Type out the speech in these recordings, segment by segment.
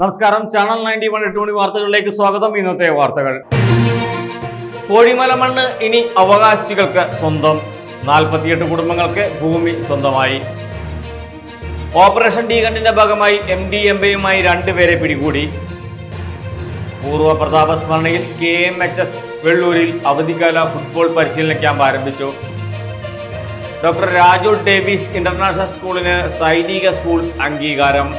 നമസ്കാരം. ചാനൽ 91 8 മണി വാർത്തകളിലേക്ക് സ്വാഗതം. ഇന്നത്തെ വാർത്തകൾ. കോഴിമല മണ്ണ് ഇനി അവകാശികൾക്ക് സ്വന്തം. 48 കുടുംബങ്ങൾക്ക് ഭൂമി സ്വന്തമായി. ഓപ്പറേഷൻ ഡി കണ്ടിന്റെ ഭാഗമായി MDMA-യുമായി 2 പേരെ പിടികൂടി. പൂർവ്വ പ്രതാപ സ്മരണയിൽ KMHS വെള്ളൂരിൽ അവധിക്കാല ഫുട്ബോൾ പരിശീലന ക്യാമ്പ് ആരംഭിച്ചു. ഡോക്ടർ രാജു ഡേവിസ് ഇന്റർനാഷണൽ സ്കൂളിന് സൈനിക സ്കൂൾ അംഗീകാരം.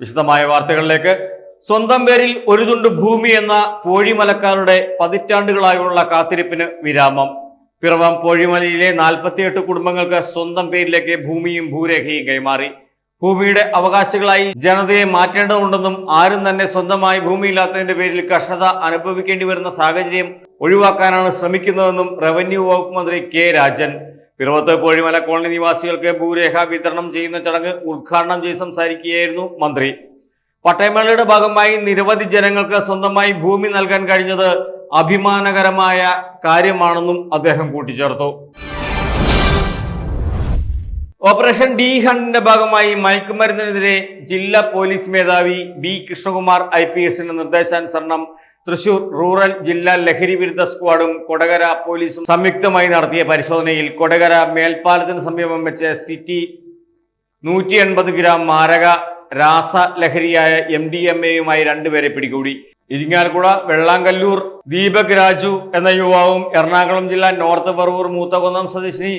വിശദമായ വാർത്തകളിലേക്ക്. സ്വന്തം പേരിൽ ഒരു തുണ്ട് ഭൂമി എന്ന പോഴിമലക്കാരുടെ പതിറ്റാണ്ടുകളായുള്ള കാത്തിരിപ്പിന് വിരാമം. പിറവം പോഴിമലയിലെ 48 കുടുംബങ്ങൾക്ക് സ്വന്തം പേരിലേക്ക് ഭൂമിയും ഭൂരേഖയും കൈമാറി. ഭൂമിയുടെ അവകാശികളായി ജനതയെ മാറ്റേണ്ടതുണ്ടെന്നും ആരും തന്നെ സ്വന്തമായി ഭൂമിയില്ലാത്തതിന്റെ പേരിൽ കഷ്ടത അനുഭവിക്കേണ്ടി വരുന്ന സാഹചര്യം ഒഴിവാക്കാനാണ് ശ്രമിക്കുന്നതെന്നും റവന്യൂ വകുപ്പ് മന്ത്രി K. രാജൻ പിറവത്ത് പോഴിമല കോളനി നിവാസികൾക്ക് ഭൂരേഖ വിതരണം ചെയ്യുന്ന ചടങ്ങ് ഉദ്ഘാടനം ചെയ്ത് സംസാരിക്കുകയായിരുന്നു മന്ത്രി. പട്ടയമേളയുടെ ഭാഗമായി നിരവധി ജനങ്ങൾക്ക് സ്വന്തമായി ഭൂമി നൽകാൻ കഴിഞ്ഞത് അഭിമാനകരമായ കാര്യമാണെന്നും അദ്ദേഹം കൂട്ടിച്ചേർത്തു. ഓപ്പറേഷൻ ഡി ഹണ്ടിന്റെ ഭാഗമായി മയക്കുമരുന്നിനെതിരെ ജില്ലാ പോലീസ് മേധാവി B. കൃഷ്ണകുമാർ IPS-ന്റെ നിർദ്ദേശാനുസരണം തൃശൂർ റൂറൽ ജില്ലാ ലഹരി വിരുദ്ധ സ്ക്വാഡും കൊടകര പോലീസും സംയുക്തമായി നടത്തിയ പരിശോധനയിൽ കൊടകര മേൽപ്പാലത്തിന് സമീപം വെച്ച് സിറ്റി 180 ഗ്രാം മാരക രാസലഹരിയായ MDMA-യുമായി 2 പേരെ പിടികൂടി. ഇരിങ്ങാലക്കുട വെള്ളാങ്കല്ലൂർ ദീപക് രാജു എന്ന യുവാവും എറണാകുളം ജില്ലാ നോർത്ത് പറവൂർ മൂത്തകുന്നം സ്വദേശിനി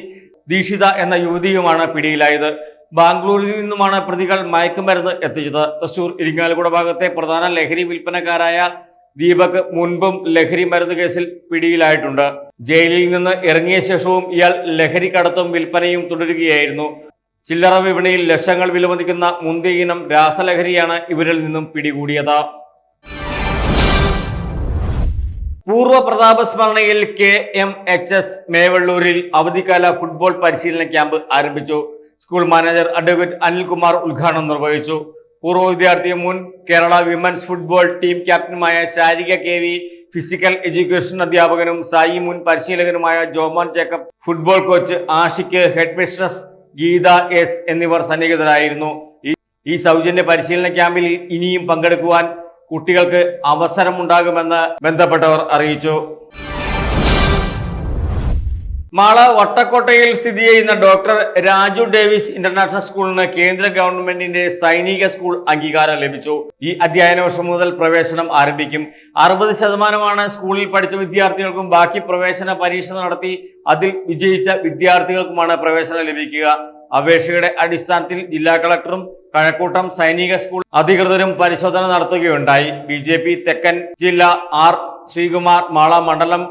ദീക്ഷിത എന്ന യുവതിയുമാണ് പിടിയിലായത്. ബാംഗ്ലൂരിൽ നിന്നുമാണ് പ്രതികൾ മയക്കുമരുന്ന് എത്തിച്ചത്. തൃശൂർ ഇരിങ്ങാലക്കുട ഭാഗത്തെ പ്രധാന ലഹരി വിൽപ്പനക്കാരായ ദീപക് മുൻപും ലഹരി മരുന്ന് കേസിൽ പിടിയിലായിട്ടുണ്ട്. ജയിലിൽ നിന്ന് ഇറങ്ങിയ ശേഷവും ഇയാൾ ലഹരി കടത്തും വിൽപ്പനയും തുടരുകയായിരുന്നു. ചില്ലറ വിപണിയിൽ ലക്ഷങ്ങൾ വിലമതിക്കുന്ന മുന്തിയ ഇനം രാസലഹരിയാണ് ഇവരിൽ നിന്നും പിടികൂടിയത്. പൂർവ്വ പ്രതാപ സ്മരണയിൽ KMHS മേവള്ളൂരിൽ അവധിക്കാല ഫുട്ബോൾ പരിശീലന ക്യാമ്പ് ആരംഭിച്ചു. സ്കൂൾ മാനേജർ അഡ്വക്കേറ്റ് അനിൽകുമാർ ഉദ്ഘാടനം നിർവഹിച്ചു. പൂർവ്വ വിദ്യാർത്ഥിയും മുൻ കേരള വിമൻസ് ഫുട്ബോൾ ടീം ക്യാപ്റ്റനുമായ ശാരിക KV, ഫിസിക്കൽ എഡ്യൂക്കേഷൻ അധ്യാപകനും സായി മുൻ പരിശീലകനുമായ Jomon Jacob, football coach Ashik, head mistress Geetha S എന്നിവർ സന്നിഹിതരായിരുന്നു. ഈ സൗജന്യ പരിശീലന ക്യാമ്പിൽ ഇനിയും പങ്കെടുക്കുവാൻ കുട്ടികൾക്ക് അവസരമുണ്ടാകുമെന്ന് ബന്ധപ്പെട്ടവർ അറിയിച്ചു. മാള വട്ടക്കോട്ടയിൽ സ്ഥിതി ചെയ്യുന്ന ഡോക്ടർ രാജു ഡേവിസ് ഇന്റർനാഷണൽ സ്കൂളിന് കേന്ദ്ര ഗവൺമെന്റിന്റെ സൈനിക സ്കൂൾ അംഗീകാരം ലഭിച്ചു. ഈ അധ്യയന വർഷം മുതൽ പ്രവേശനം ആരംഭിക്കും. 60% സ്കൂളിൽ പഠിച്ച വിദ്യാർത്ഥികൾക്കും ബാക്കി പ്രവേശന പരീക്ഷ നടത്തി അതിൽ വിജയിച്ച വിദ്യാർത്ഥികൾക്കുമാണ് പ്രവേശനം ലഭിക്കുക. അപേക്ഷയുടെ അടിസ്ഥാനത്തിൽ ജില്ലാ കളക്ടറും കഴക്കൂട്ടം സൈനിക സ്കൂൾ അധികൃതരും പരിശോധന നടത്തുകയുണ്ടായി. BJP തെക്കൻ ജില്ല R. ശ്രീകുമാർ, മാള മണ്ഡലം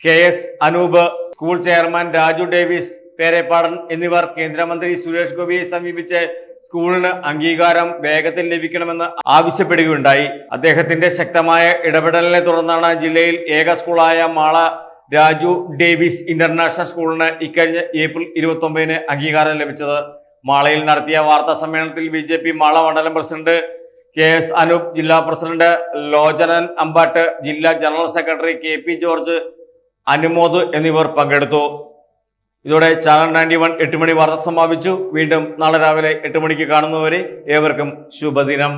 KS Anoop, school chairman Raju Davis Perepadan എന്നിവർ കേന്ദ്രമന്ത്രി സുരേഷ് ഗോപിയെ സമീപിച്ച് സ്കൂളിന് അംഗീകാരം വേഗത്തിൽ ലഭിക്കണമെന്ന് ആവശ്യപ്പെടുകയുണ്ടായി. അദ്ദേഹത്തിന്റെ ശക്തമായ ഇടപെടലിനെ തുടർന്നാണ് ജില്ലയിൽ ഏക സ്കൂളായ മാള രാജു ഡേവിസ് ഇന്റർനാഷണൽ സ്കൂളിന് ഇക്കഴിഞ്ഞ ഏപ്രിൽ 29-ന് അംഗീകാരം ലഭിച്ചത്. മാളയിൽ നടത്തിയ വാർത്താ സമ്മേളനത്തിൽ BJP മാള മണ്ഡലം പ്രസിഡന്റ് KS അനൂപ്, ജില്ലാ പ്രസിഡന്റ് ലോചനൻ അമ്പാട്ട്, ജില്ലാ general secretary KP George, Anumod എന്നിവർ പങ്കെടുത്തു. ഇതോടെ ചാനൽ 91 8 മണി വാർത്ത സമാപിച്ചു. വീണ്ടും നാളെ രാവിലെ 8 മണിക്ക് കാണുന്നവരെ ഏവർക്കും ശുഭദിനം.